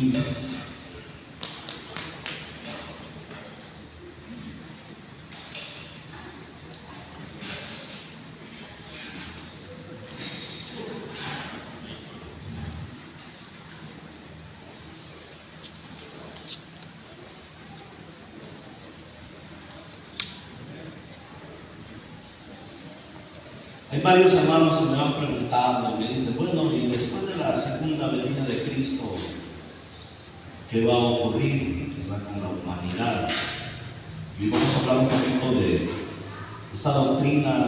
Biblias. Hay varios hermanos que me han preguntado y me dicen, bueno, y después de la segunda venida de Cristo, ¿qué va a ocurrir con la humanidad? Y vamos a hablar un poquito de esta doctrina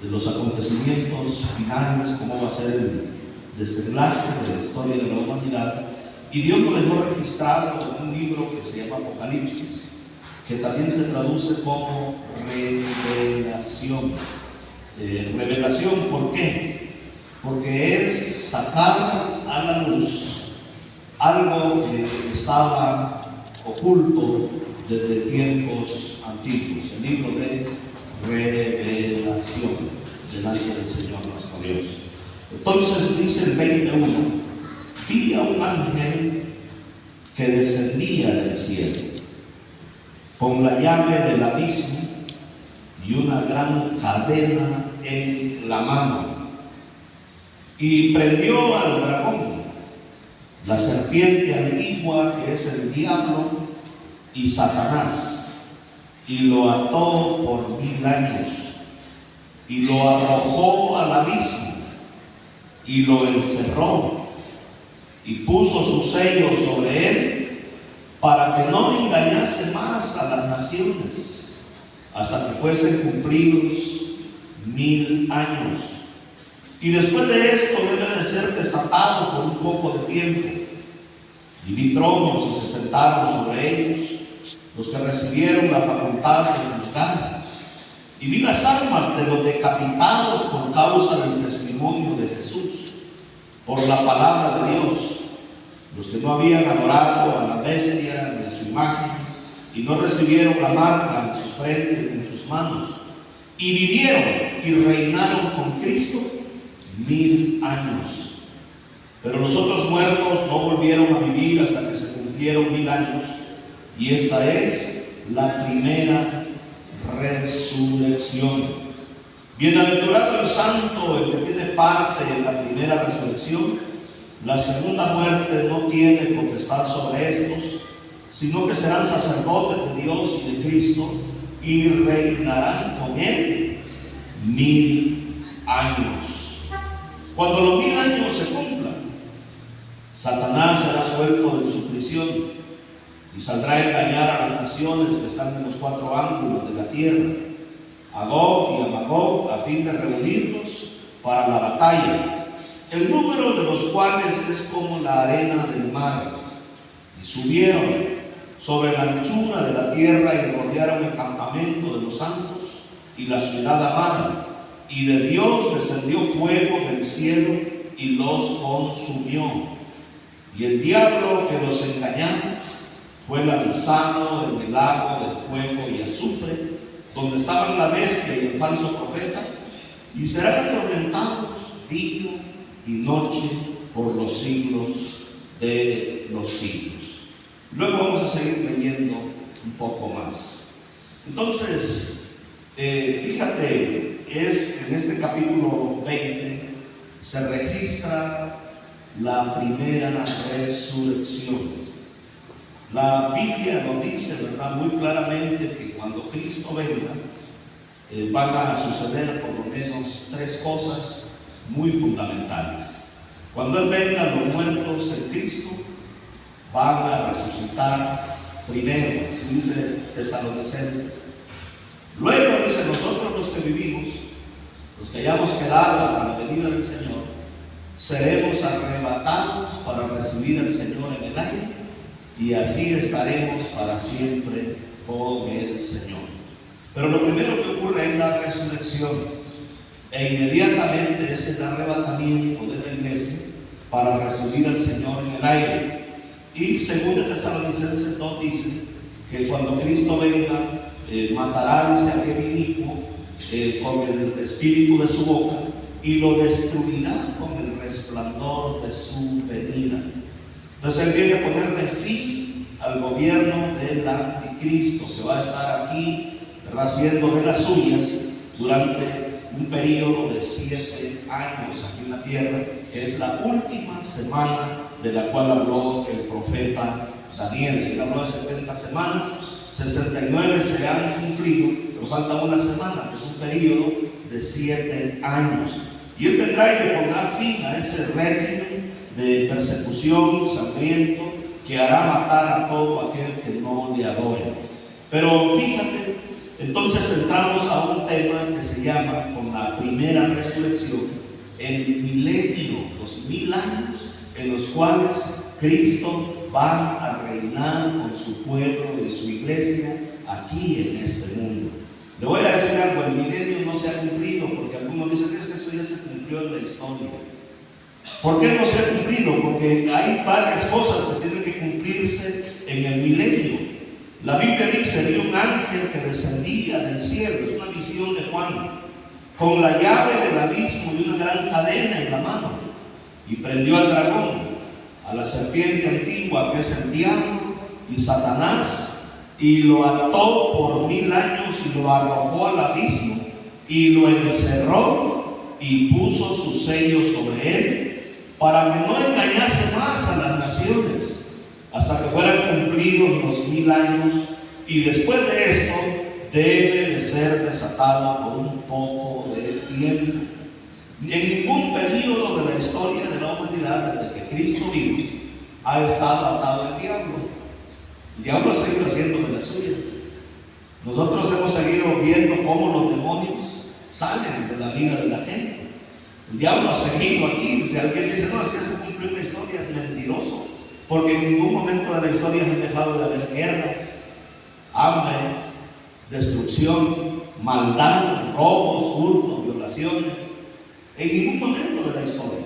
de los acontecimientos finales, cómo va a ser el desenlace de la historia de la humanidad. Y Dios lo dejó registrado en un libro que se llama Apocalipsis, que también se traduce como revelación. Revelación, ¿por qué? Porque es sacar a la luz algo que estaba oculto desde tiempos antiguos. El libro de revelación delante del Señor nuestro Dios. Entonces dice el 21, vi a un ángel que descendía del cielo con la llave del abismo y una gran cadena en la mano, y prendió al dragón, la serpiente antigua que es el diablo y Satanás, y lo ató por 1000 años, y lo arrojó al abismo, y lo encerró, y puso su sello sobre él, para que no engañase más a las naciones, hasta que fuesen cumplidos 1000 años. Y después de esto debe de ser desatado por un poco de tiempo. Y vi tronos y se sentaron sobre ellos los que recibieron la facultad de juzgar. Y vi las almas de los decapitados por causa del testimonio de Jesús, por la palabra de Dios, los que no habían adorado a la bestia ni a su imagen, y no recibieron la marca en sus frentes ni en sus manos, y vivieron y reinaron con Cristo 1000 años. Pero los otros muertos no volvieron a vivir hasta que se cumplieron 1000 años, y esta es la primera resurrección. Bienaventurado y santo el que tiene parte en la primera resurrección. La segunda muerte no tiene potestad sobre estos, sino que serán sacerdotes de Dios y de Cristo, y reinarán con él 1000 años. Cuando los 1000 años se cumplan, Satanás será suelto de su prisión y saldrá a engañar a las naciones que están en los 4 ángulos de la tierra, a Gog y a Magog, a fin de reunirlos para la batalla, el número de los cuales es como la arena del mar. Y subieron sobre la anchura de la tierra y rodearon el campamento de los santos y la ciudad amada, y de Dios descendió fuego del cielo y los consumió. Y el diablo que los engañaba fue lanzado en el lago de fuego y azufre, donde estaban la bestia y el falso profeta, y serán atormentados día y noche por los siglos de los siglos. Luego vamos a seguir leyendo un poco más. Entonces, fíjate, en este capítulo 20 se registra la primera resurrección. La Biblia nos dice, ¿verdad?, muy claramente que cuando Cristo venga, van a suceder por lo menos 3 cosas muy fundamentales. Cuando Él venga, los muertos en Cristo van a resucitar primero, así dice Tesalonicenses. Luego dice, nosotros los que vivimos, los que hayamos quedado hasta la venida del Señor, seremos arrebatados para recibir al Señor en el aire, y así estaremos para siempre con el Señor. Pero lo primero que ocurre es la resurrección, e inmediatamente es el arrebatamiento de la iglesia para recibir al Señor en el aire. Y según el Tesalonicenses 2 dice que cuando Cristo venga, matará, dice, a aquel inicuo con el espíritu de su boca, y lo destruirá con el resplandor de su venida. Entonces Él viene a ponerle fin al gobierno del anticristo, que va a estar aquí, ¿verdad?, haciendo de las suyas durante un periodo de 7 años aquí en la tierra, que es la última semana de la cual habló el profeta Daniel. Él habló de 70 semanas, 69 se han cumplido, pero falta una semana, que es un periodo de 7 años. Y Él vendrá y le pondrá fin a ese régimen de persecución sangriento que hará matar a todo aquel que no le adore. Pero fíjate, entonces entramos a un tema que se llama, con la primera resurrección, el milenio, los 1000 años en los cuales Cristo va a reinar con su pueblo y su iglesia aquí en este mundo. Le voy a decir algo: el milenio no se ha cumplido, porque algunos dicen que eso ya se cumplió en la historia. ¿Por qué no se ha cumplido? Porque hay varias cosas que tienen que cumplirse en el milenio. La Biblia dice: vi un ángel que descendía del cielo, es una visión de Juan, con la llave del abismo y una gran cadena en la mano, y prendió al dragón, a la serpiente antigua, que es el diablo y Satanás, y lo ató por 1000 años y lo arrojó al abismo y lo encerró y puso su sello sobre él, para que no engañase más a las naciones hasta que fueran cumplidos los 1000 años, y después de esto debe de ser desatado por un poco de tiempo. En ningún periodo de la historia de la humanidad, desde que Cristo vino, ha estado atado el diablo. El diablo ha seguido haciendo de las suyas. Nosotros hemos seguido viendo cómo los demonios salen de la vida de la gente. El diablo ha seguido aquí. Si alguien dice: no, es que se cumplió en la historia, es mentiroso, porque en ningún momento de la historia se han dejado de haber guerras, hambre, destrucción, maldad, robos, hurtos, violaciones. En ningún momento de la historia.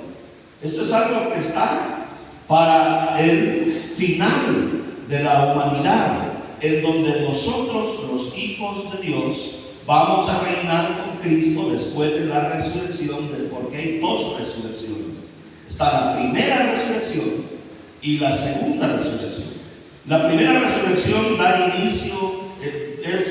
Esto es algo que está para el final de la humanidad, en donde nosotros, los hijos de Dios, vamos a reinar con Cristo después de la resurrección, porque hay 2 resurrecciones. Está la primera resurrección y la segunda resurrección. La primera resurrección da inicio,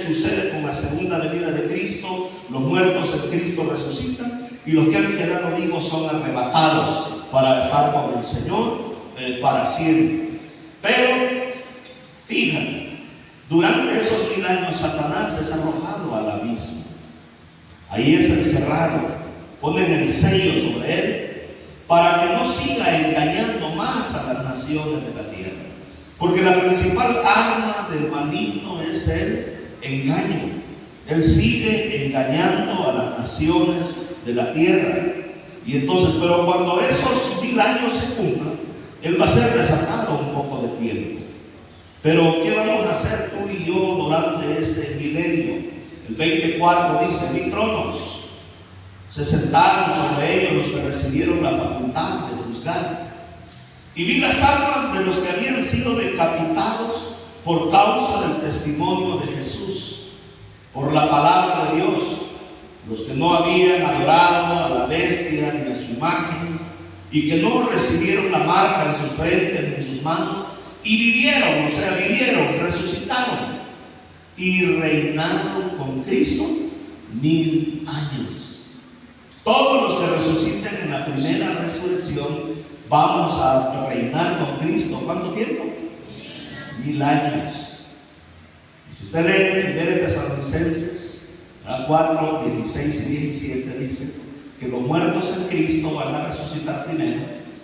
sucede con la segunda venida de Cristo. Los muertos en Cristo resucitan, y los que han quedado vivos son arrebatados para estar con el Señor para siempre. Pero fíjate, durante esos 1000 años Satanás es arrojado al abismo. Ahí es encerrado, ponen el sello sobre él para que no siga engañando más a las naciones de la tierra. Porque la principal arma del maligno es el engaño. Él sigue engañando a las naciones de la tierra. Y entonces, pero cuando esos 1000 años se cumplan, él va a ser desatado un poco de tiempo. Pero ¿qué vamos a hacer tú y yo durante ese milenio? El 24 dice: vi tronos, se sentaron sobre ellos los que recibieron la facultad de juzgar, y vi las almas de los que habían sido decapitados por causa del testimonio de Jesús, por la palabra de Dios, los que no habían adorado a la bestia ni a su imagen, y que no recibieron la marca en sus frentes ni en sus manos, y vivieron, resucitaron, y reinaron con Cristo 1000 años. Todos los que resuciten en la primera resurrección vamos a reinar con Cristo. ¿Cuánto tiempo? 1000 años. Y si usted lee en 1 Tesalonicenses 4, 16 y 17, dice que los muertos en Cristo van a resucitar primero,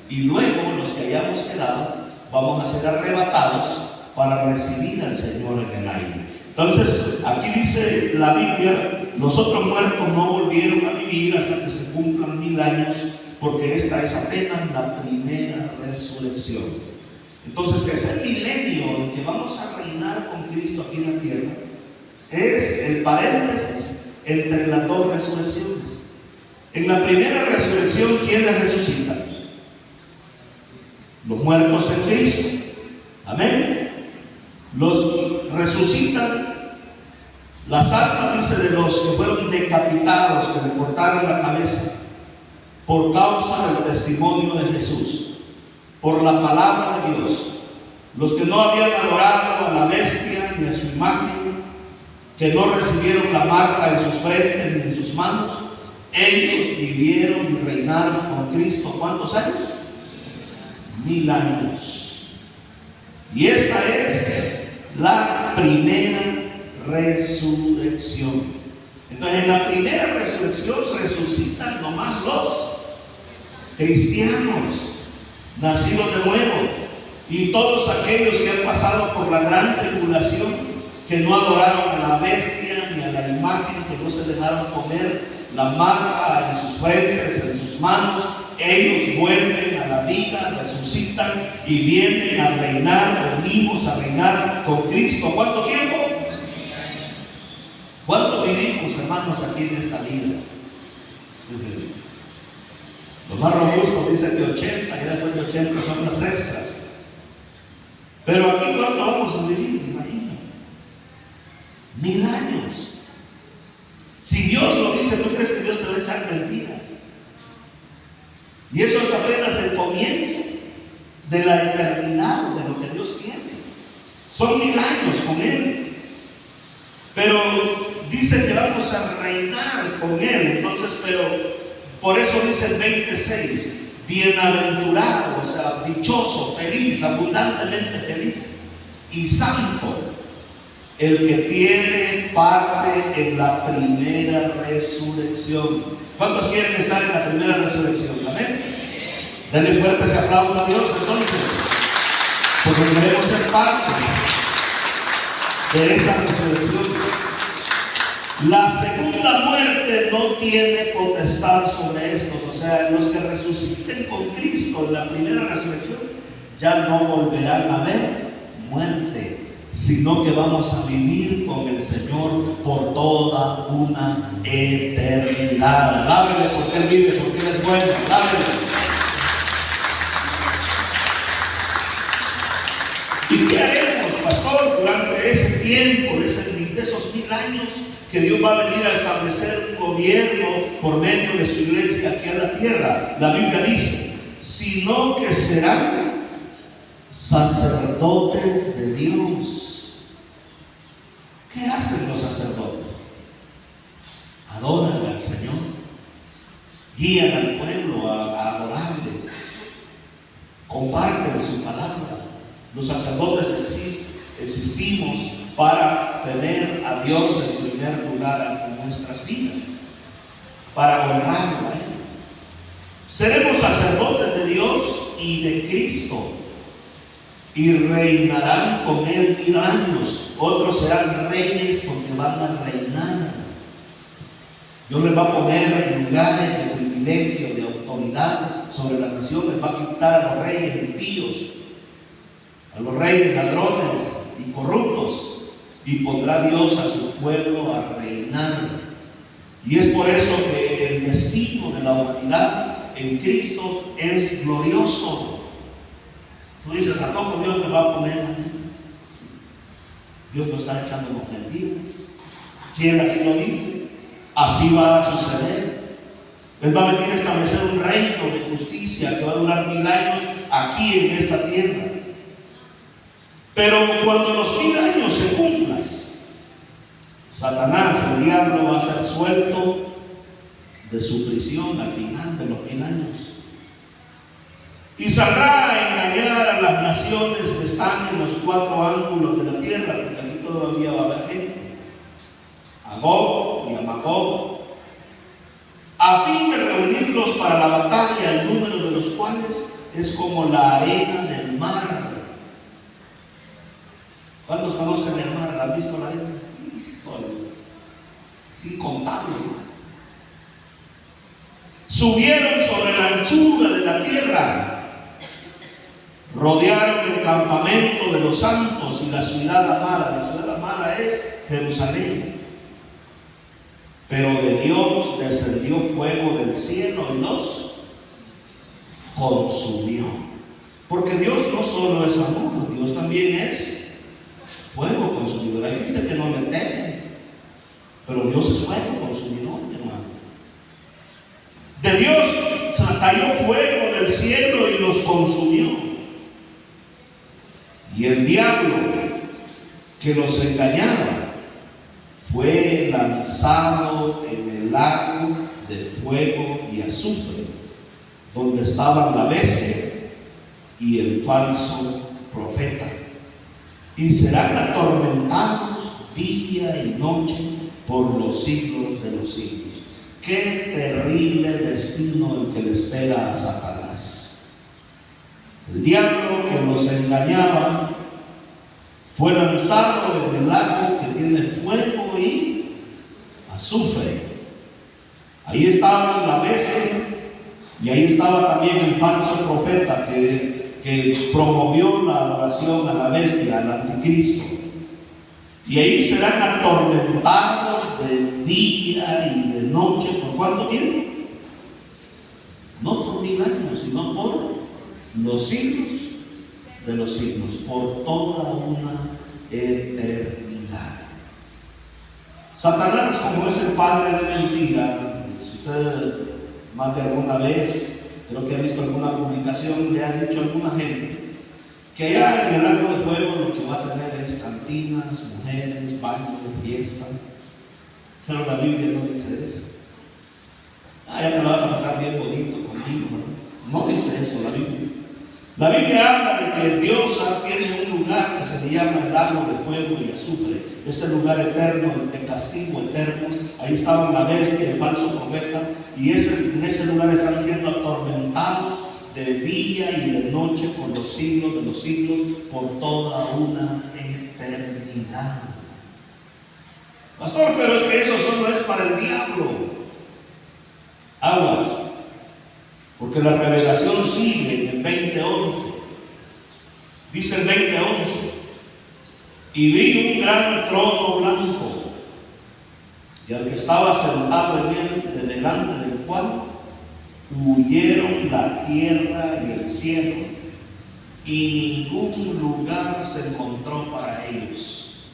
y luego los que hayamos quedado vamos a ser arrebatados para recibir al Señor en el aire. Entonces, aquí dice la Biblia: los otros muertos no volvieron a vivir hasta que se cumplan 1000 años, porque esta es apenas la primera resurrección. Entonces, que ese milenio en que vamos a reinar con Cristo aquí en la tierra es el paréntesis entre las 2 resurrecciones. En la primera resurrección, ¿quiénes resucitan? Los muertos en Cristo. Amén. Los resucitan las almas, dice, de los que fueron decapitados, que le cortaron la cabeza por causa del testimonio de Jesús. por la palabra de Dios. Los que no habían adorado a la bestia ni a su imagen, que no recibieron la marca en sus frentes ni en sus manos, ellos vivieron y reinaron con Cristo. ¿Cuántos años? 1000 años. Y esta es la primera resurrección. Entonces, en la primera resurrección resucitan nomás los cristianos nacidos de nuevo, y todos aquellos que han pasado por la gran tribulación, que no adoraron a la bestia ni a la imagen, que no se dejaron poner la marca en sus frentes, en sus manos. Ellos vuelven a la vida, resucitan y vienen a reinar. Venimos a reinar con Cristo. ¿Cuánto tiempo? ¿Cuánto vivimos, hermanos, aquí en esta vida? Los más robustos dicen que 80, y después de 80 son las extras. Pero aquí, ¿cuánto vamos a vivir? Imagina, 1000 años. Si Dios lo dice, ¿tú crees que Dios te va a echar mentiras? Y eso es apenas el comienzo de la eternidad, de lo que Dios tiene. Son 1000 años con Él. Pero dice que vamos a reinar con Él. Entonces, pero por eso dice el 26, bienaventurado, o sea, dichoso, feliz, abundantemente feliz y santo, el que tiene parte en la primera resurrección. ¿Cuántos quieren estar en la primera resurrección? Amén. Denle fuerte ese aplauso a Dios entonces, porque queremos ser partes de esa resurrección. La segunda muerte no tiene potestad sobre estos. O sea, los que resuciten con Cristo en la primera resurrección ya no volverán a ver muerte, sino que vamos a vivir con el Señor por toda una eternidad. Alábele porque Él vive, porque Él es bueno. Alábele. ¿Y qué haremos, pastor, durante ese tiempo, de esos 1000 años que Dios va a venir a establecer un gobierno por medio de su iglesia aquí en la tierra? La Biblia dice, sino que serán sacerdotes de Dios. ¿Qué hacen los sacerdotes? Adoran al Señor, guían al pueblo a adorarle, comparten su palabra. Los sacerdotes existimos para tener a Dios en primer lugar en nuestras vidas, para honrarlo a Él. Seremos sacerdotes de Dios y de Cristo, y reinarán con Él 1000 años. Otros serán reyes porque van a reinar. Dios les va a poner en lugares de privilegio, de autoridad sobre la nación. Les va a quitar a los reyes impíos, a los reyes ladrones y corruptos, y pondrá Dios a su pueblo a reinar. Y es por eso que el destino de la humanidad en Cristo es glorioso. Tú dices, ¿a poco Dios me va a poner a mí? Dios no está echando con mentiras. Si Él así lo dice, así va a suceder. Él va a venir a establecer un reino de justicia que va a durar 1000 años aquí en esta tierra. Pero cuando los 1000 años se cumplan, Satanás, el diablo, va a ser suelto de su prisión al final de los 1000 años. Y saldrá a engañar a las naciones que están en los 4 ángulos de la tierra, porque aquí todavía va a haber gente, a Gog y a Magog, a fin de reunirlos para la batalla, el número de los cuales es como la arena del mar. ¿Cuántos conocen el mar? ¿Han visto la arena? Es incontable. Subieron sobre la anchura de la tierra, rodearon el campamento de los santos y la ciudad amada. La ciudad amada es Jerusalén. Pero de Dios descendió fuego del cielo y los consumió. Porque Dios no solo es amor, Dios también es fuego consumidor. Hay gente que no le teme, pero Dios es fuego consumidor, hermano. De Dios cayó fuego del cielo y los consumió. diablo que los engañaba fue lanzado en el lago de fuego y azufre, donde estaban la bestia y el falso profeta, y serán atormentados día y noche por los siglos de los siglos. Qué terrible destino el que le espera a Satanás. El diablo que los engañaba fue lanzado en el lago que tiene fuego y azufre. Ahí estaba la bestia y ahí estaba también el falso profeta que promovió la adoración a la bestia, al anticristo. Y ahí serán atormentados de día y de noche. ¿Por cuánto tiempo? No por 1000 años, sino por los siglos de los siglos, por toda una eternidad. Satanás, como es el padre de mentira, si usted más de alguna vez, creo que ha visto alguna publicación, le ha dicho a alguna gente que allá en el lago de fuego lo que va a tener es cantinas, mujeres, bailes, fiesta. Pero la Biblia no dice eso. Ya te la vas a pasar bien bonito conmigo, ¿no? No dice eso la Biblia. La Biblia habla de que Dios tiene un lugar que se le llama el lago de fuego y azufre. Ese lugar eterno, de castigo eterno. Ahí estaban la bestia y el falso profeta. Y en ese lugar están siendo atormentados de día y de noche por los siglos de los siglos, por toda una eternidad. Pastor, pero es que eso solo es para el diablo. Aguas, porque la revelación sigue en el 20:11. Dice el 20:11: y vi un gran trono blanco, y al que estaba sentado en él, de delante del cual huyeron la tierra y el cielo, y ningún lugar se encontró para ellos.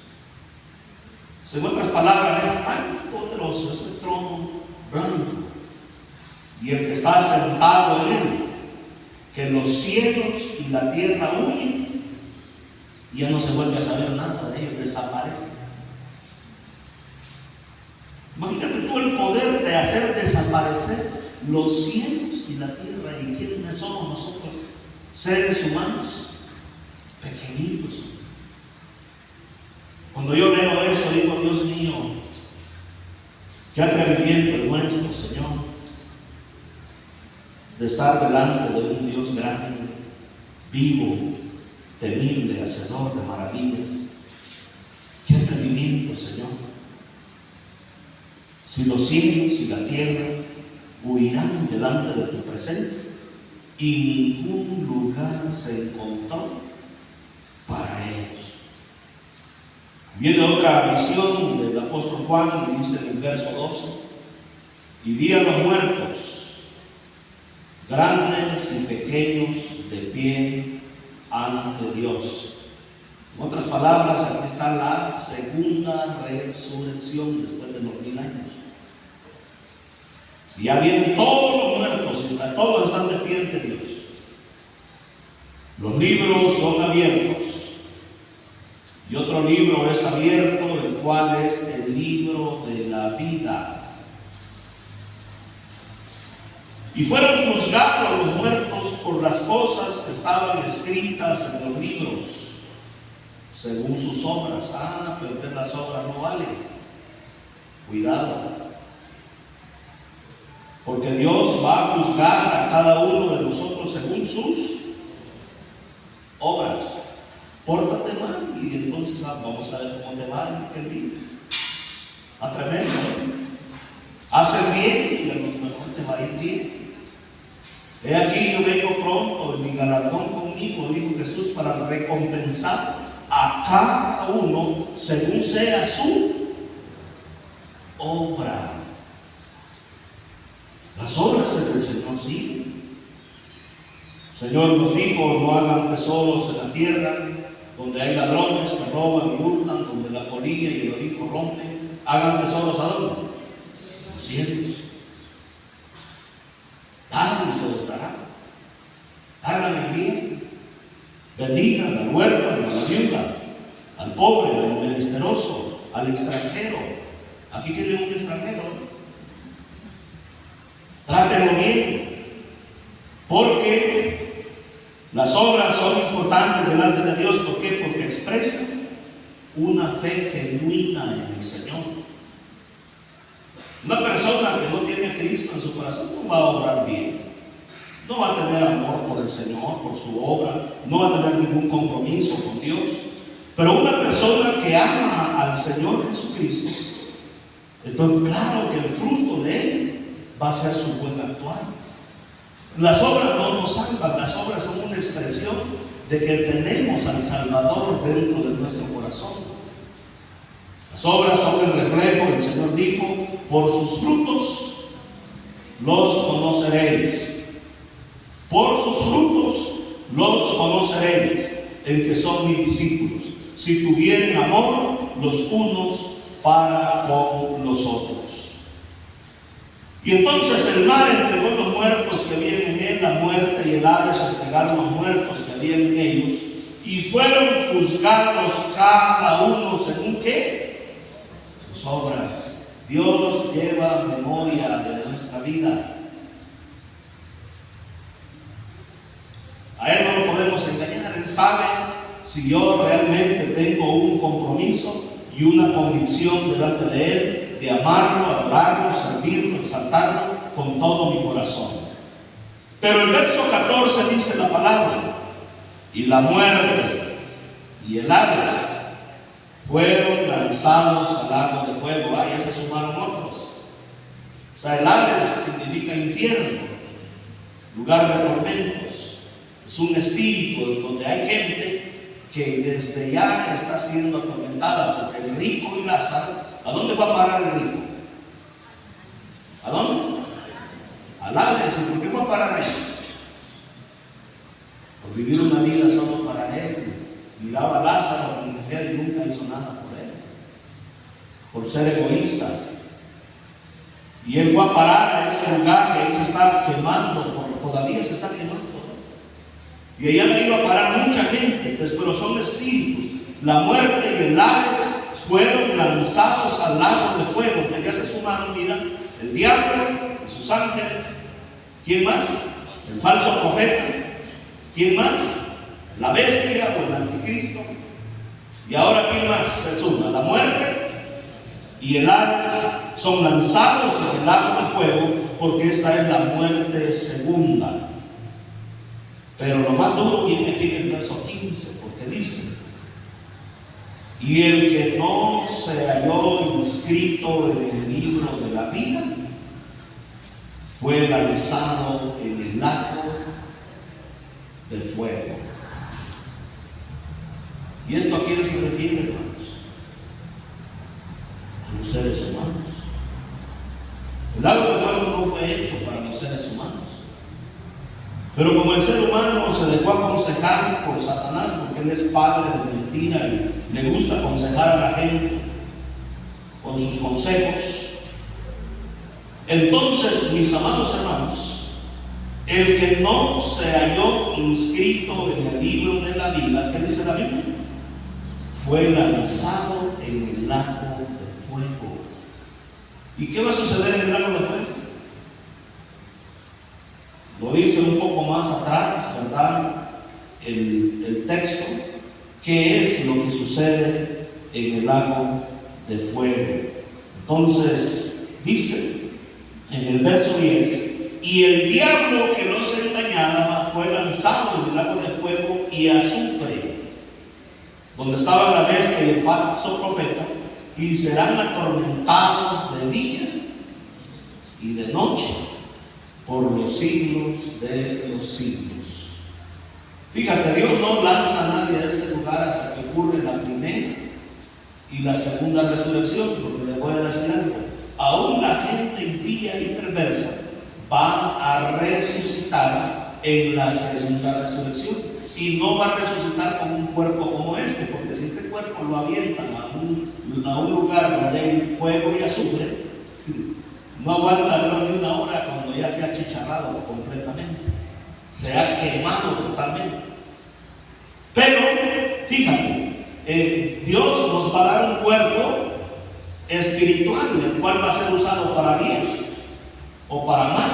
En otras palabras, es tan poderoso ese trono blanco y el que está sentado en él, que los cielos y la tierra huyen y ya no se vuelve a saber nada de ellos, desaparecen. Imagínate tú el poder de hacer desaparecer los cielos y la tierra. ¿Y quiénes somos nosotros? Seres humanos pequeñitos. Cuando yo leo eso digo, Dios mío, qué atrevimiento el nuestro, Señor, de estar delante de un Dios grande, vivo, temible, hacedor de maravillas. Qué atrevimiento, Señor. Si los cielos y la tierra huirán delante de tu presencia y ningún lugar se encontró para ellos. Viene otra visión del apóstol Juan y dice en el verso 12: y vi a los muertos, grandes y pequeños, de pie ante Dios. En otras palabras, aquí está la segunda resurrección después de los 1000 años. Y ya vienen todos los muertos, todos están de pie ante Dios. Los libros son abiertos. Y otro libro es abierto, el cual es el libro de la vida. Y fueron juzgados los muertos por las cosas que estaban escritas en los libros, según sus obras. Pero entonces las obras no valen. Cuidado. Porque Dios va a juzgar a cada uno de nosotros según sus obras. Pórtate mal y entonces vamos a ver cómo te va en aquel día. Está tremendo, ¿no? Haces bien y a lo mejor te va a ir bien. He aquí yo vengo pronto, y mi galardón conmigo, dijo Jesús, para recompensar a cada uno según sea su obra. Las obras del Señor siguen. El Señor nos dijo: no hagan tesoros en la tierra, donde hay ladrones que roban y hurtan, donde la polilla y el orín corrompen. Hagan tesoros ¿a dónde? En los cielos. Nadie se los dará. Hagan el bien. Bendigan al huérfano, a la viuda, al pobre, al menesteroso, al extranjero. Aquí tiene un extranjero. Trátelo bien, porque las obras son importantes delante de Dios. ¿Por qué? Porque expresan una fe genuina en el Señor. Una persona que no tiene a Cristo en su corazón no va a obrar bien, no va a tener amor por el Señor, por su obra, no va a tener ningún compromiso con Dios. Pero una persona que ama al Señor Jesucristo, entonces claro que el fruto de Él va a ser su buen actuar. Las obras no nos salvan, las obras son una expresión de que tenemos al Salvador dentro de nuestro corazón. Las obras son el reflejo, el Señor dijo, por sus frutos los conoceréis. Por sus frutos los conoceréis, en que son mis discípulos, si tuvieren amor los unos para con los otros. Y entonces el mar entregó los muertos que habían en él, la muerte y el Hades entregaron los muertos que habían en ellos, y fueron juzgados cada uno según ¿qué? Sus obras. Dios lleva memoria de nuestra vida. A Él no lo podemos engañar. Él sabe si yo realmente tengo un compromiso y una convicción delante de Él de amarlo, adorarlo, servirlo, exaltarlo con todo mi corazón. Pero el verso 14 dice la palabra: y la muerte y el Hades fueron lanzados al lago de fuego. Ya se sumaron otros. O sea, el Hades significa infierno, lugar de tormentos. Es un espíritu donde hay gente que desde ya está siendo atormentada, porque el rico y Lázaro, ¿a dónde va a parar el rico? ¿A dónde? Al Hades. ¿Y por qué va a parar ahí? Por vivir una vida solo para él. Miraba a Lázaro con necesidad y nunca hizo nada por él, por ser egoísta. Y él fue a parar a ese lugar que él se está quemando, todavía se está quemando. Y allá iba a parar mucha gente. Entonces, pero son espíritus. La muerte y el Hades fueron lanzados al lago de fuego. Que ya se sumaron, mira, el diablo y sus ángeles. ¿Quién más? El falso profeta. ¿Quién más? La bestia o el anticristo. Y ahora ¿quién más se suma? La muerte y el Hades son lanzados en el lago de fuego, porque esta es la muerte segunda. Pero lo más duro viene aquí en el verso 15, porque dice: y el que no se halló inscrito en el libro de la vida fue lanzado en el lago de fuego. ¿Y esto a quién se refiere, hermanos? A los seres humanos. El lago de fuego no fue hecho para los seres humanos. Pero como el ser humano se dejó aconsejar por Satanás, porque él es padre de mentira y le gusta aconsejar a la gente con sus consejos, entonces, mis amados hermanos, el que no se halló inscrito en el libro de la vida, ¿qué dice la Biblia? Fue lanzado en el lago de fuego. ¿Y qué va a suceder en el lago de fuego? Lo dice un poco más atrás, ¿verdad? El texto. ¿Qué es lo que sucede en el lago de fuego? Entonces, dice en el verso 10: y el diablo que los engañaba fue lanzado en el lago de fuego y azufre, donde estaba la bestia y el falso profeta, y serán atormentados de día y de noche por los siglos de los siglos. Fíjate, Dios no lanza a nadie a ese lugar hasta que ocurre la primera y la segunda resurrección, porque le voy a decir algo: aún la gente impía y perversa va a resucitar en la segunda resurrección, y no va a resucitar con un cuerpo como este, porque si este cuerpo lo avientan a un lugar donde hay fuego y azufre, no aguanta ni una hora cuando ya se ha achicharrado completamente, se ha quemado totalmente. Pero fíjate, espiritual, el cual va a ser usado para bien o para mal.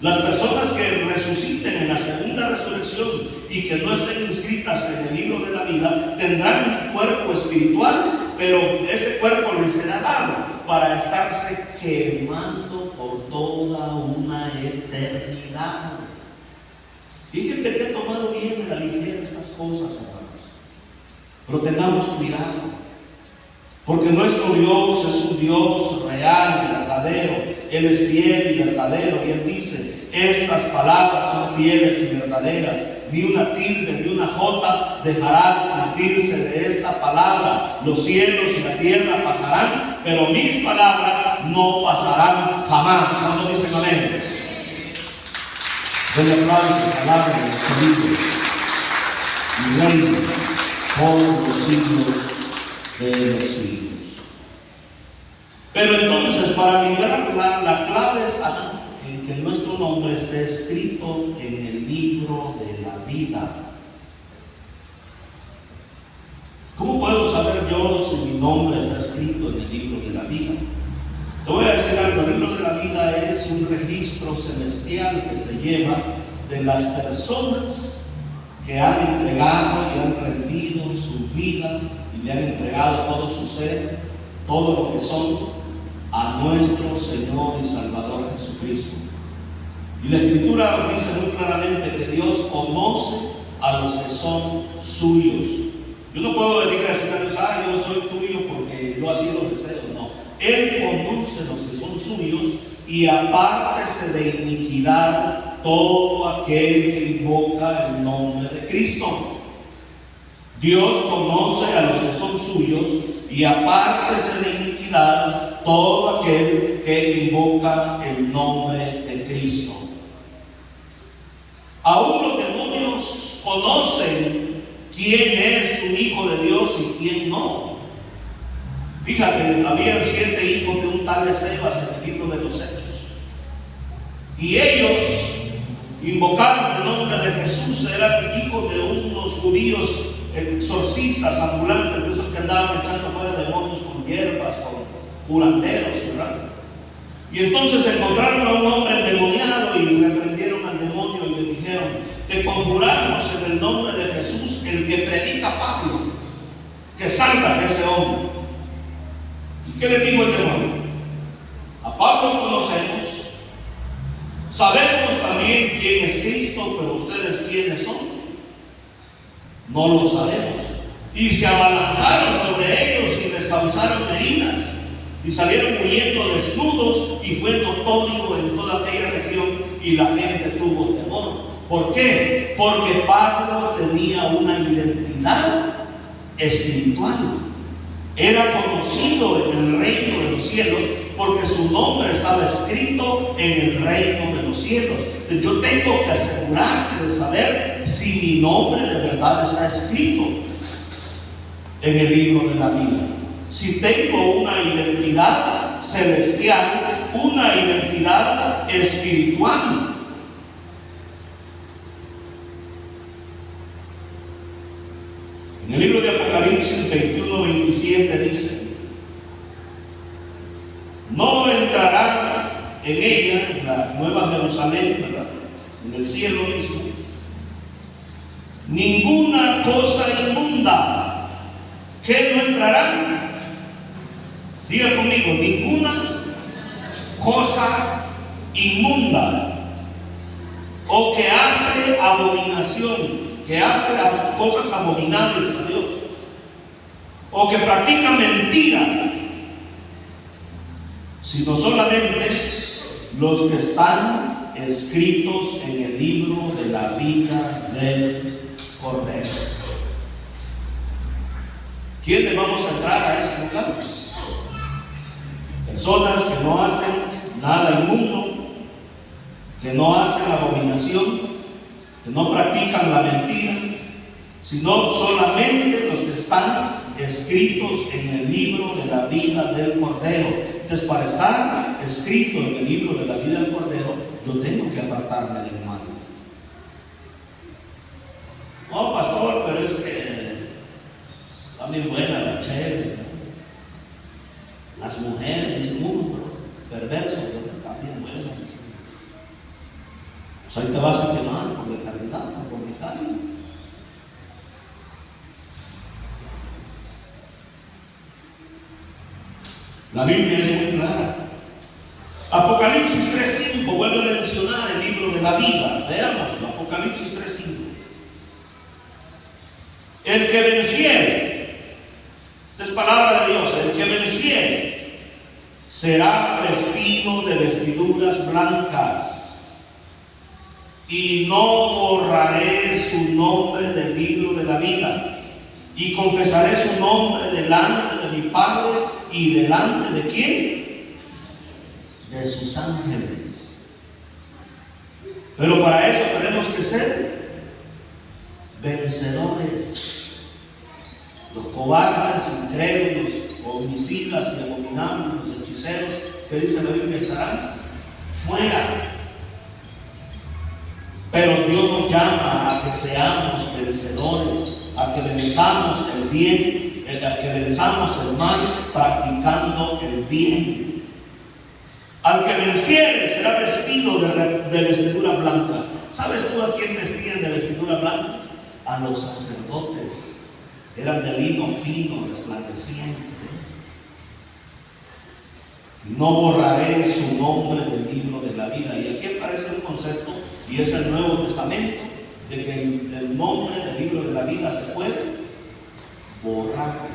Las personas que resuciten en la segunda resurrección y que no estén inscritas en el libro de la vida tendrán un cuerpo espiritual, pero ese cuerpo les será dado para estarse quemando por toda una eternidad. Y gente que ha tomado bien a la ligera estas cosas, hermanos. Pero tengamos cuidado, porque nuestro Dios es un Dios real y verdadero. Él es fiel y verdadero, y Él dice: estas palabras son fieles y verdaderas. Ni una tilde, ni una jota dejará de cumplirse de esta palabra. Los cielos y la tierra pasarán, pero mis palabras no pasarán jamás. ¿Cuántos dicen amén? Denle aplausos al Padre de nuestro Dios y reino por los siglos de los siglos. Pero entonces, para librarla, la clave está en que nuestro nombre esté escrito en el libro de la vida. ¿Cómo puedo saber yo si mi nombre está escrito en el libro de la vida? Te voy a decir algo: el libro de la vida es un registro celestial que se lleva de las personas que han entregado y han rendido su vida y le han entregado todo su ser, todo lo que son, a nuestro Señor y Salvador Jesucristo. Y la Escritura dice muy claramente que Dios conoce a los que son suyos. Yo no puedo venir a decirle a Dios: yo soy tuyo porque yo así lo deseo. No, Él conoce a los que son suyos, y apártese de iniquidad todo aquel que invoca el nombre de Cristo. Dios conoce a los que son suyos, y apártese de iniquidad todo aquel que invoca el nombre de Cristo. Aún los demonios conocen quién es un hijo de Dios y quién no. Fíjate, había 7 hijos de un tal Escevas en el libro de los Hechos, y ellos invocaron el nombre de Jesús. Eran hijos de unos judíos exorcistas ambulantes, de esos que andaban echando fuera demonios con hierbas, con curanderos, ¿verdad? Y entonces encontraron a un hombre endemoniado y reprendieron al demonio y le dijeron: te conjuramos en el nombre de Jesús, el que predica Pablo, que salga de ese hombre. ¿Y qué le dijo el demonio? A Pablo conocemos, sabemos también quién es Cristo, pero ustedes quiénes son, no lo sabemos. Y se abalanzaron sobre ellos y les causaron heridas, y salieron huyendo desnudos, y fue notorio en toda aquella región, y la gente tuvo temor. ¿Por qué? Porque Pablo tenía una identidad espiritual. Era conocido en el reino de los cielos porque su nombre estaba escrito en el reino de los cielos. Entonces yo tengo que asegurarme de saber si mi nombre de verdad está escrito en el libro de la vida. Si tengo una identidad celestial, una identidad espiritual. En el libro de Apocalipsis 21:27 dice: no entrará en ella, en la Nueva Jerusalén, ¿verdad?, en el cielo mismo, ninguna cosa inmunda. ¿Qué no entrará? Diga conmigo: ninguna cosa inmunda, o que hace abominación, que hace cosas abominables a Dios, o que practica mentira, sino solamente los que están escritos en el libro de la vida del Cordero. ¿Quiénes vamos a entrar a ese lugar? Personas que no hacen nada inmundo, que no hacen abominación, que no practican la mentira, sino solamente los que están escritos en el libro de la vida del Cordero. Entonces, para estar escrito en el libro de la vida del Cordero, yo tengo que apartarme del mal. No, pastor, pero es que está bien buena la chévere, las mujeres, Pues ahí te vas a quemar por la eternidad, por fornicario. La Biblia es muy clara. Apocalipsis 3:5 vuelve a mencionar el libro de la vida. Veámoslo, Apocalipsis 3:5. El que venciere, esta es palabra de Dios, el que venciere será vestido de vestiduras blancas, y no borraré su nombre del libro de la vida, y confesaré su nombre delante de mi Padre y delante de ¿quién? De sus ángeles. Pero para eso tenemos que ser vencedores. Los cobardes, incrédulos, homicidas y abominables, los hechiceros, que dice la Biblia, estarán fuera. Pero Dios nos llama a que seamos vencedores, a que venzamos el bien, a que venzamos el mal practicando el bien. Al que venciere será vestido de vestiduras blancas. ¿Sabes tú a quién vestían de vestiduras blancas? A los sacerdotes. Eran de lino fino, resplandeciente. No borraré su nombre del libro de la vida. Y aquí aparece un concepto, y es el Nuevo Testamento, de que el nombre del libro de la vida se puede borrar.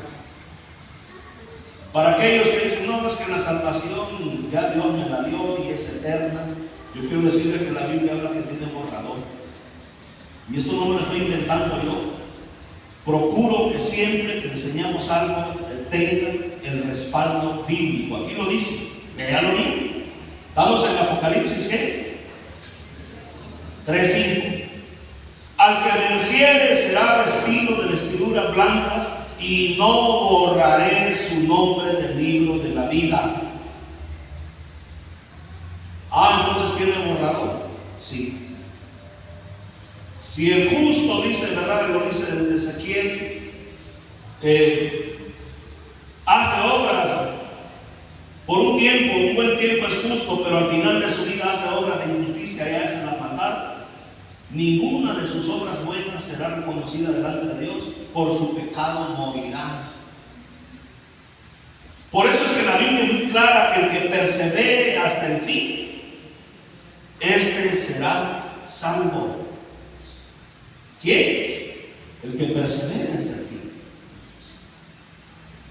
Para aquellos que dicen, no, es que la salvación ya Dios me la dio y es eterna, yo quiero decirles que la Biblia habla que tiene borrador. Y esto no me lo estoy inventando yo. Procuro que siempre que enseñamos algo tenga el respaldo bíblico. Aquí lo dice, léalo bien. Estamos en Apocalipsis, ¿qué? 3:5. Al que venciere será vestido de vestiduras blancas, y no borraré su nombre del libro de la vida. Entonces ¿tiene borrador? Sí. Si el justo dice, ¿verdad? Lo dice desde Ezequiel, hace obras por un tiempo, un buen tiempo es justo, pero al final de su vida hace obras de injusticia y hace la maldad, ninguna de sus obras buenas será reconocida delante de Dios, por su pecado morirá. Por eso es que la Biblia es muy clara que el que persevere hasta el fin, este será salvo. ¿Quién? El que persevera hasta el fin.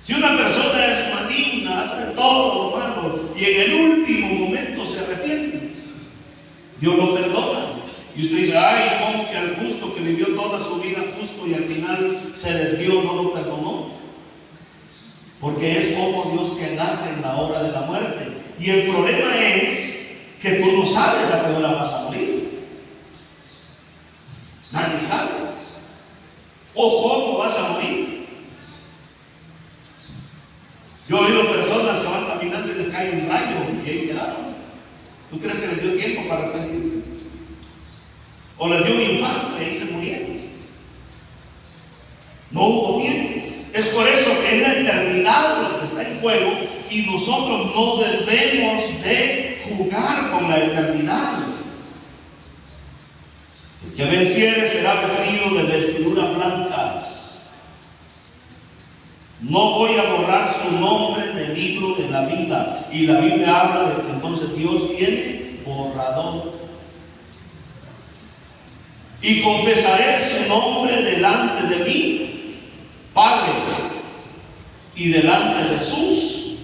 Si una persona es maligna, hace todo lo malo y en el último momento se arrepiente, Dios lo perdona. Y usted dice, ay, ¿cómo que al justo que vivió toda su vida justo y al final se desvió, no lo perdonó? Porque es como Dios que agarra en la hora de la muerte. Y el problema es que tú no sabes a qué hora vas a morir. Nadie sabe. O cómo vas a morir. Yo he oído personas que van caminando y les cae un rayo y ahí quedaron. ¿Tú crees que les dio tiempo para arrepentirse? O les dio un infarto y ahí se murieron. No hubo tiempo. Es por eso que es la eternidad lo que está en juego, y nosotros no debemos de jugar con la eternidad. El que venciere será vestido de vestiduras blancas. No voy a borrar su nombre del libro de la vida. Y la Biblia habla de que entonces Dios tiene borrador. Y confesaré su nombre delante de mí, Padre, y delante de sus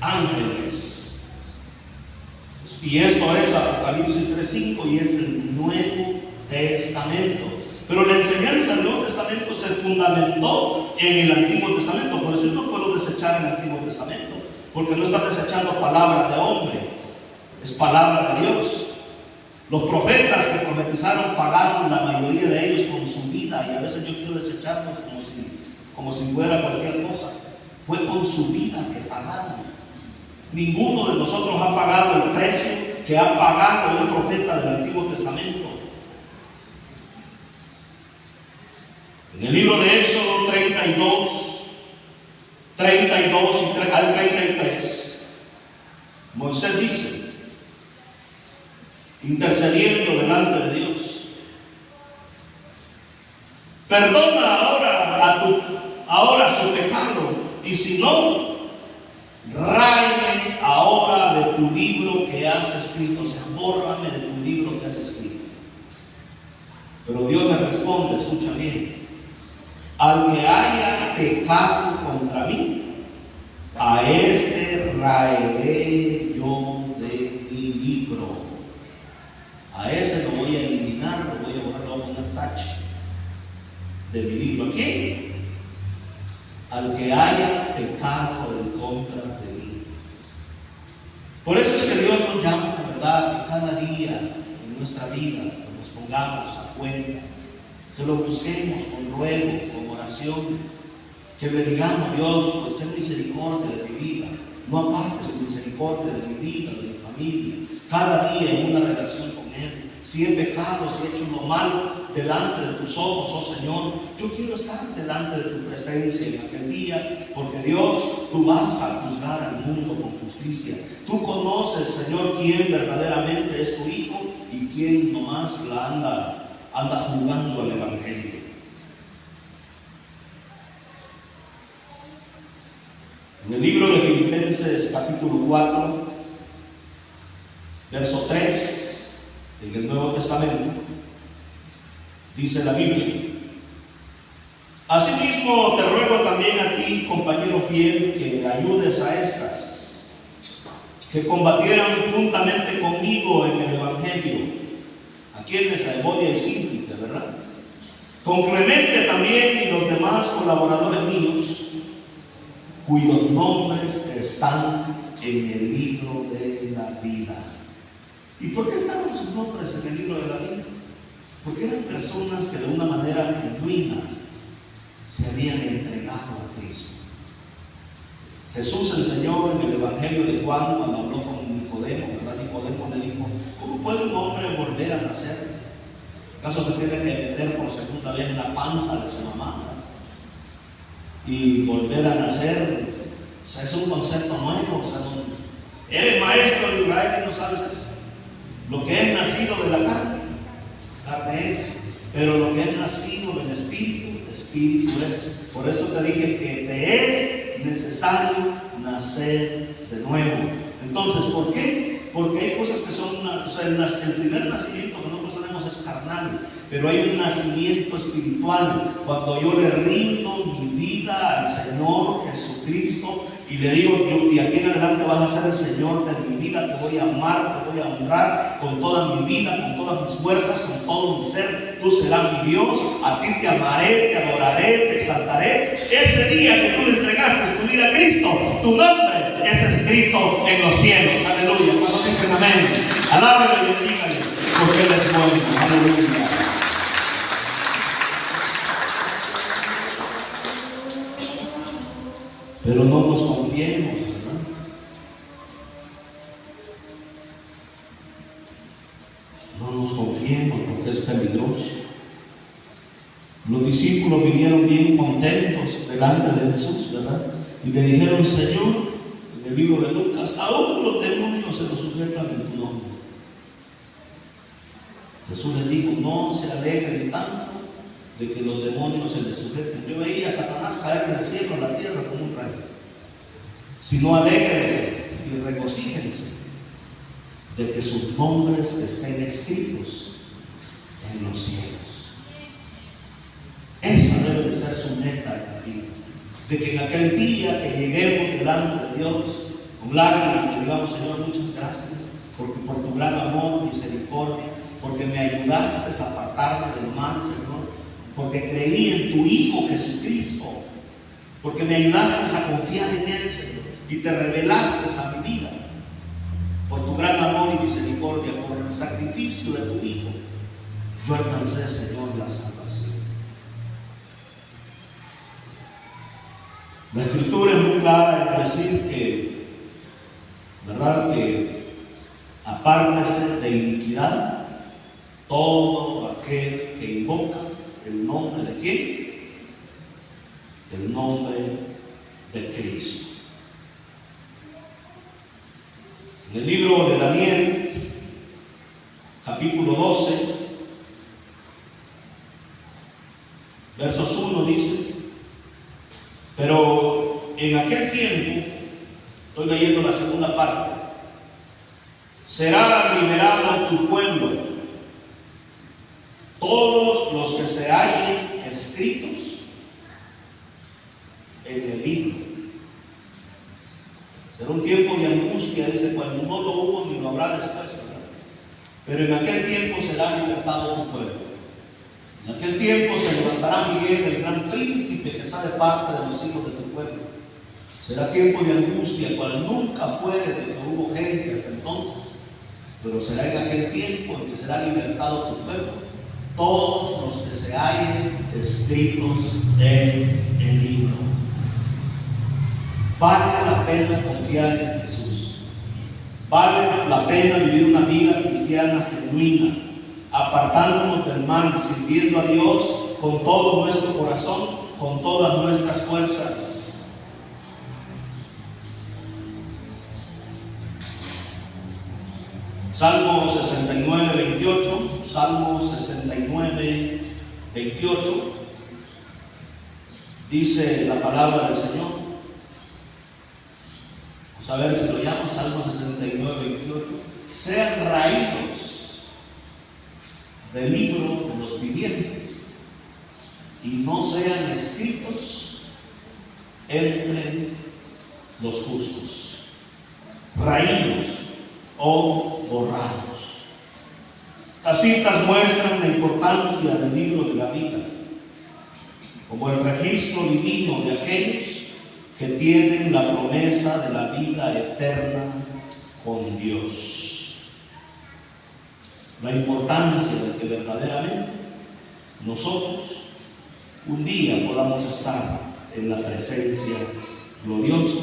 ángeles. Y esto es Apocalipsis 3:5 y es el Nuevo Testamento. Pero la enseñanza del Nuevo Testamento se fundamentó en el Antiguo Testamento. Por eso yo no puedo desechar el Antiguo Testamento, porque no está desechando palabra de hombre, es palabra de Dios. Los profetas que profetizaron pagaron la mayoría de ellos con su vida, y a veces yo quiero desecharlos como si fuera cualquier cosa. Fue con su vida que pagaron. Ninguno de nosotros ha pagado el precio que ha pagado un profeta del Antiguo Testamento. En el libro de Éxodo 32 al 33, Moisés dice: intercediendo delante de Dios. Perdona ahora su pecado, y si no, ráeme ahora de tu libro que has escrito, o sea, bórrame de tu libro que has escrito. Pero Dios me responde, escucha bien, al que haya pecado contra mí, a este raeré yo de mi libro. A ese lo voy a eliminar, lo voy a borrar, lo voy a poner tache de mi libro. ¿A quién? Al que haya pecado en contra de mí. Por eso es que Dios nos llama, ¿verdad?, que cada día en nuestra vida nos pongamos a cuenta, que lo busquemos con ruego, con oración, que le digamos: Dios, pues ten misericordia de mi vida, no apartes tu misericordia de mi vida, de mi familia, cada día en una relación con Él. Si he pecado, si he hecho lo malo delante de tus ojos, oh Señor, yo quiero estar delante de tu presencia en aquel día, porque Dios, tú vas a juzgar al mundo con justicia. Tú conoces, Señor, quién verdaderamente es tu Hijo y quién nomás anda jugando al Evangelio. En el libro de Filipenses capítulo 4, verso 3, en el Nuevo Testamento, dice la Biblia: asimismo te ruego también a ti, compañero fiel, que ayudes a estas que combatieron juntamente conmigo en el Evangelio. ¿A quienes? A Evodia y Síntique, ¿verdad? Con Clemente también y los demás colaboradores míos, cuyos nombres están en el libro de la vida. ¿Y por qué estaban sus nombres en el libro de la vida? Porque eran personas que de una manera genuina se habían entregado a Cristo. Jesús enseñó en el Evangelio de Juan, cuando habló con Nicodemo, ¿verdad? Nicodemo le dijo: ¿cómo puede un hombre volver a nacer? ¿Acaso se tiene que meter por segunda vez en la panza de su mamá, ¿verdad? Y volver a nacer, o sea, es un concepto nuevo. O sea, no, eres maestro de Israel y no sabes eso. Lo que es nacido de la carne es, pero lo que es nacido del Espíritu, Espíritu es. Por eso te dije que te es necesario nacer de nuevo. Entonces, ¿por qué? Porque hay cosas que son, o sea, el primer nacimiento que nosotros tenemos es carnal, pero hay un nacimiento espiritual. Cuando yo le rindo mi vida al Señor Jesucristo y le digo: yo de aquí en adelante vas a ser el Señor de mi vida, te voy a amar, te voy a honrar con toda mi vida, con todas mis fuerzas, con todo mi ser, tú serás mi Dios, a ti te amaré, te adoraré, te exaltaré. Ese día que tú le entregaste tu vida a Cristo, tu nombre es escrito en los cielos. Aleluya. Cuando dicen amén, alábenle y bendíganle, porque Él es bueno. Aleluya. Pero no nos confiemos, ¿verdad? No nos confiemos, porque es peligroso. Los discípulos vinieron bien contentos delante de Jesús, ¿verdad? Y le dijeron: Señor, en el libro de Lucas, aún los demonios se los sujetan en tu nombre. Jesús les dijo: no se alegren tanto de que los demonios se les sujeten. Yo veía a Satanás caer del cielo a la tierra como un rayo. Sino alégrense y regocíjense de que sus nombres estén escritos en los cielos. Esa debe de ser su meta en la vida. De que en aquel día que lleguemos delante de Dios con lágrimas, le digamos: Señor, muchas gracias porque por tu gran amor, misericordia, porque me ayudaste a apartarme del mal, Señor, porque creí en tu Hijo Jesucristo, porque me ayudaste a confiar en Él, Señor, y te revelaste a mi vida. Por tu gran amor y misericordia, por el sacrificio de tu Hijo, yo alcancé, Señor, la salvación. La Escritura es muy clara en decir que, ¿verdad?, que apártese de iniquidad todo aquel que invoca el nombre de ¿quién? El nombre de Cristo. En el libro de Daniel, capítulo 12, versos 1 dice: pero en aquel tiempo, estoy leyendo la segunda parte, será liberado tu pueblo, todos los que se hallen escritos en el libro. Será un tiempo de angustia, dice, cuando no lo hubo ni lo habrá después, ¿verdad? Pero en aquel tiempo será libertado tu pueblo. En aquel tiempo se levantará Miguel, el gran príncipe que sale parte de los hijos de tu pueblo. Será tiempo de angustia, cual nunca fue desde que hubo gente hasta entonces. Pero será en aquel tiempo en que será libertado tu pueblo, todos los que se hallen escritos en el libro. Vale la pena confiar en Jesús. Vale la pena vivir una vida cristiana genuina, apartándonos del mal, sirviendo a Dios con todo nuestro corazón, con todas nuestras fuerzas. Salmo 69, 28, Salmo 69, 28, dice la palabra del Señor. Vamos a ver si lo llamo, Salmo 69, 28. Sean raídos del libro de los vivientes y no sean escritos entre los justos. Raídos o borrados. Estas citas muestran la importancia del libro de la vida como el registro divino de aquellos que tienen la promesa de la vida eterna con Dios. La importancia de que verdaderamente nosotros un día podamos estar en la presencia gloriosa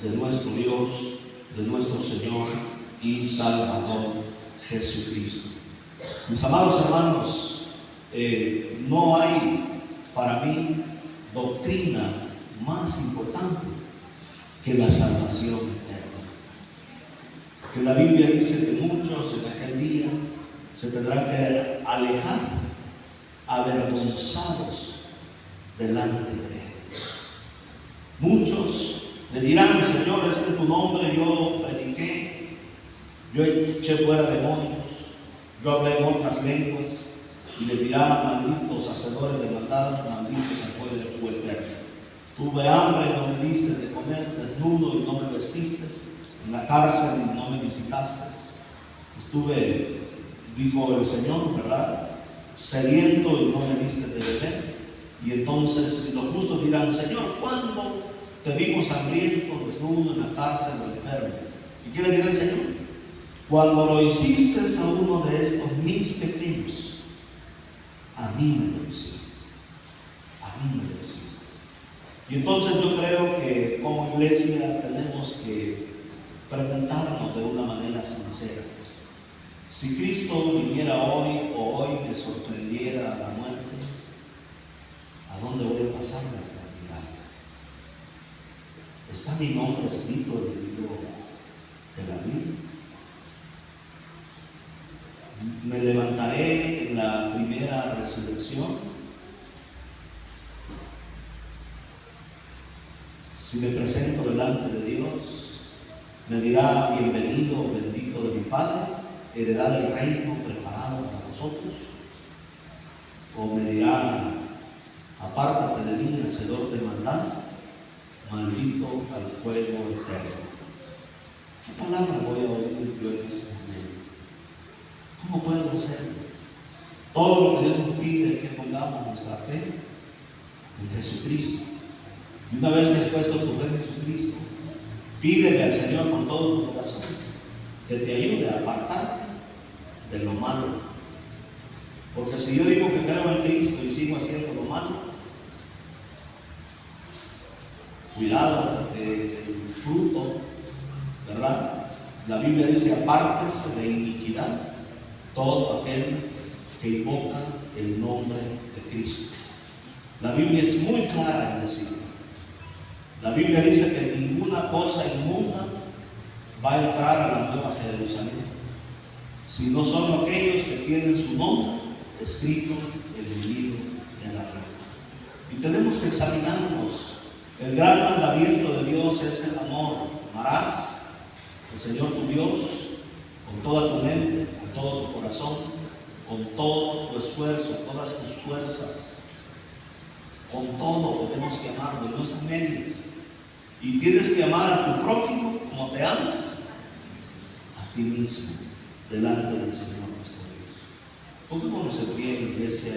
de nuestro Dios, de nuestro Señor y Salvador Jesucristo. Mis amados hermanos, no hay para mí doctrina más importante que la salvación eterna. Que la Biblia dice que muchos en aquel día se tendrán que alejar avergonzados delante de Él. Muchos le dirán: Señor, es que en tu nombre yo prediqué, yo eché fuera demonios, yo hablé en otras lenguas. Y le dirán: malditos hacedores de maldad, malditos al pueblo de tu eterno. Tuve hambre y no me diste de comer, desnudo y no me vestiste, en la cárcel y no me visitaste. Estuve, dijo el Señor, ¿verdad?, sediento y no me diste de beber. Y entonces los justos dirán: Señor, ¿cuándo te vimos hambriento, desnudo, en la cárcel o enfermo? ¿Y qué le dirá el Señor? Cuando lo hiciste a uno de estos mis pequeños, a mí me lo hiciste. A mí me lo hiciste. Y entonces yo creo que como iglesia tenemos que preguntarnos de una manera sincera: si Cristo viniera hoy o hoy me sorprendiera la muerte, ¿a dónde voy a pasar la eternidad? ¿Está mi nombre escrito en el libro de la vida? ¿Me levantaré en la primera resurrección? Si me presento delante de Dios, me dirá: bienvenido, bendito de mi Padre, heredad del reino preparado para vosotros. O me dirá: apártate de mí, hacedor de maldad, maldito al fuego eterno. ¿Qué palabra voy a oír yo en ese momento? ¿Cómo puedo hacerlo? Todo lo que Dios nos pide es que pongamos nuestra fe en Jesucristo. Y una vez que has puesto tu fe en Jesucristo, pídele al Señor con todo tu corazón que te ayude a apartarte de lo malo. Porque si yo digo que creo en Cristo y sigo haciendo lo malo, cuidado, el fruto, ¿verdad? La Biblia dice: apártese de iniquidad todo aquel que invoca el nombre de Cristo. La Biblia es muy clara en decirlo. La Biblia dice que ninguna cosa inmunda va a entrar a la nueva Jerusalén, si no son aquellos que tienen su nombre escrito en el libro de la vida. Y tenemos que examinarnos. El gran mandamiento de Dios es el amor. Amarás al Señor tu Dios con toda tu mente, con todo tu corazón, con todo tu esfuerzo, todas tus fuerzas. Con todo tenemos que amarlo, no es a medias. Y tienes que amar a tu prójimo como te amas a ti mismo, delante del Señor nuestro Dios. Pongámonos en pie, iglesia,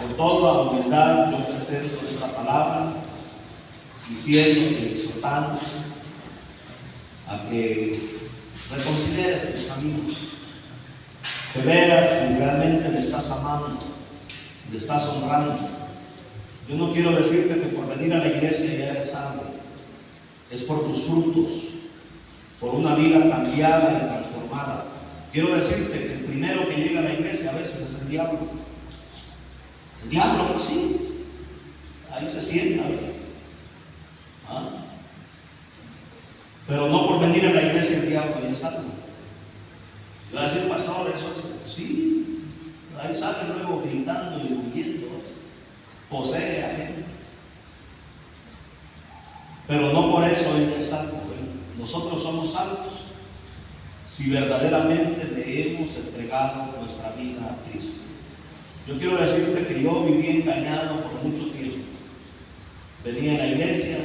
con toda humildad yo presento esta palabra, diciendo y exhortando a que reconsideres tus caminos, que veas si realmente le estás amando, le estás honrando. Yo no quiero decirte que por venir a la iglesia ya eres salvo. Es por tus frutos, por una vida cambiada y transformada. Quiero decirte que el primero que llega a la iglesia a veces es el diablo. El diablo, pues sí, ahí se sienta a veces. Pero no por venir a la iglesia el diablo ya es salvo. Yo voy a decir, pastor, eso es, sí, ahí sale luego gritando y huyendo, posee a gente. Pero no por eso él es salvo. Nosotros somos salvos si verdaderamente le hemos entregado nuestra vida a Cristo. Yo quiero decirte que yo viví engañado por mucho tiempo. Venía a la iglesia,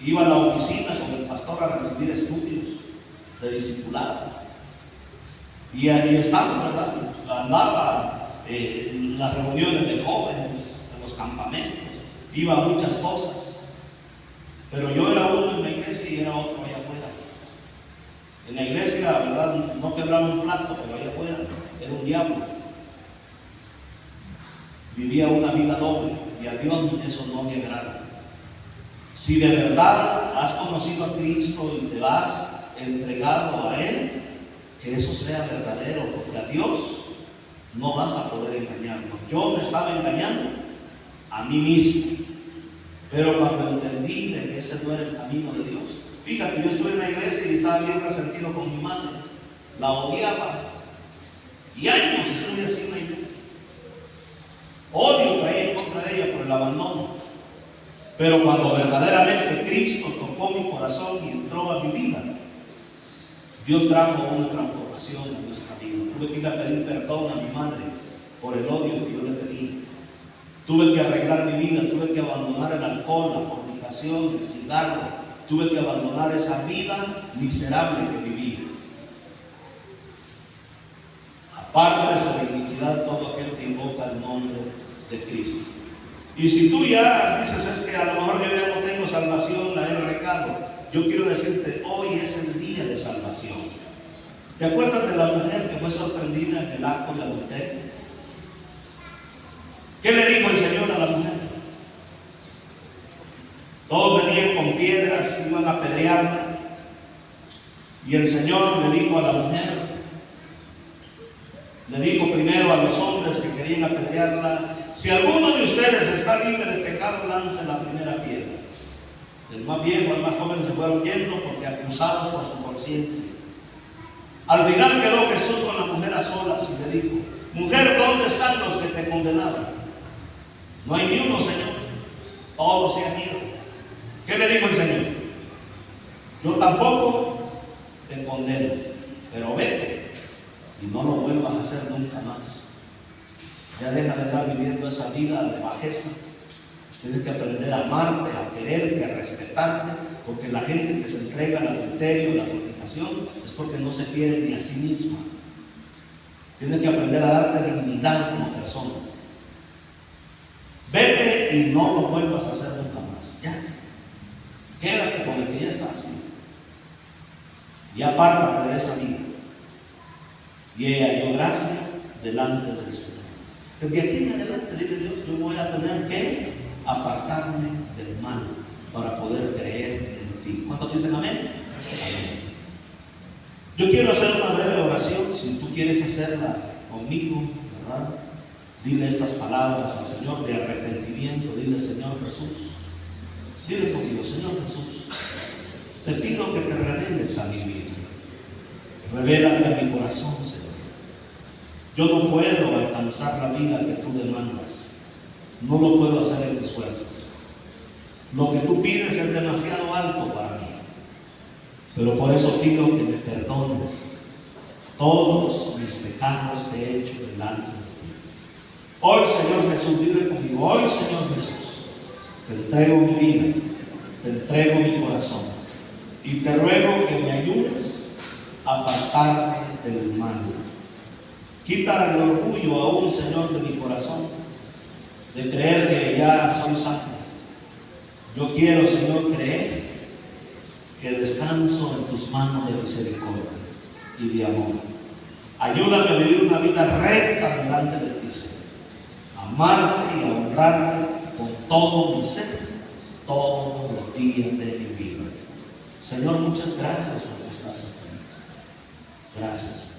iba a la oficina con el pastor a recibir estudios de discipulado. Y ahí estaba, ¿verdad? Andaba en las reuniones de jóvenes, en los campamentos, iba a muchas cosas. Pero yo era uno en la iglesia y era otro allá afuera. En la iglesia, ¿verdad? No quebraba un plato, pero allá afuera era un diablo. Vivía una vida doble y a Dios eso no le agrada. Si de verdad has conocido a Cristo y te has entregado a Él, que eso sea verdadero, porque a Dios no vas a poder engañarlo. Yo me estaba engañando a mí mismo. Pero cuando entendí de que ese no era el camino de Dios, fíjate, yo estuve en la iglesia y estaba bien resentido con mi madre, la odiaba, y años estuve así en la iglesia. Odio traía en contra de ella por el abandono. Pero cuando verdaderamente Cristo tocó mi corazón y entró a mi vida, Dios trajo una transformación en nuestra vida. Tuve que ir a pedir perdón a mi madre por el odio que yo le tenía. Tuve que arreglar mi vida, tuve que abandonar el alcohol, la fornicación, el cigarro. Tuve que abandonar esa vida miserable que vivía. Aparte de la iniquidad todo aquel que invoca el nombre de Cristo. Y si tú ya dices, es que a lo mejor yo ya no tengo salvación, la he regado, yo quiero decirte, hoy es el día de salvación. ¿Te acuerdas de la mujer que fue sorprendida en el acto de adulterio? ¿Qué le dijo el Señor a la mujer? Todos venían con piedras, iban a apedrearla. Y el Señor le dijo a la mujer, le dijo primero a los hombres que querían apedrearla, si alguno de ustedes está libre de pecado, lance la primera piedra. El más viejo, el más joven se fueron yendo porque acusados por su conciencia. Al final quedó Jesús con la mujer a solas y le dijo, mujer, ¿dónde están los que te condenaban? No hay ni uno, Señor. Todos se han ido. ¿Qué le dijo el Señor? Yo tampoco te condeno, pero vete y no lo vuelvas a hacer nunca más. Ya deja de estar viviendo esa vida de bajeza. Tienes que aprender a amarte, a quererte, a respetarte, porque la gente que se entrega al adulterio, a la fornicación, es porque no se quiere ni a sí misma. Tienes que aprender a darte dignidad como persona. Vete y no lo vuelvas a hacer nunca más. Ya. Quédate con el que ya está así. Y apártate de esa vida. Y ella halló gracia delante del Señor. Desde aquí en adelante, dile Dios, yo voy a tener que apartarme del mal para poder creer en ti. ¿Cuántos dicen amén? Amén. Yo quiero hacer una breve oración. Si tú quieres hacerla conmigo, ¿verdad? Dile estas palabras al Señor de arrepentimiento. Dile, Señor Jesús. Dile conmigo, Señor Jesús, te pido que te reveles a mi vida. Revélate a mi corazón, Señor. Yo no puedo alcanzar la vida que tú demandas. No lo puedo hacer en mis fuerzas. Lo que tú pides es demasiado alto para mí. Pero por eso pido que me perdones todos mis pecados que he hecho delante de ti. Hoy, Señor Jesús, vive conmigo. Hoy, Señor Jesús, te entrego mi vida, te entrego mi corazón. Y te ruego que me ayudes a apartarme del mal. Quita el orgullo aún, Señor, de mi corazón, de creer que ya soy santo. Yo quiero, Señor, creer que descanso en tus manos de misericordia y de amor. Ayúdame a vivir una vida recta delante de ti, Señor. Amarte y a honrarte con todo mi ser, todos los días de mi vida. Señor, muchas gracias por lo que estás haciendo. Gracias.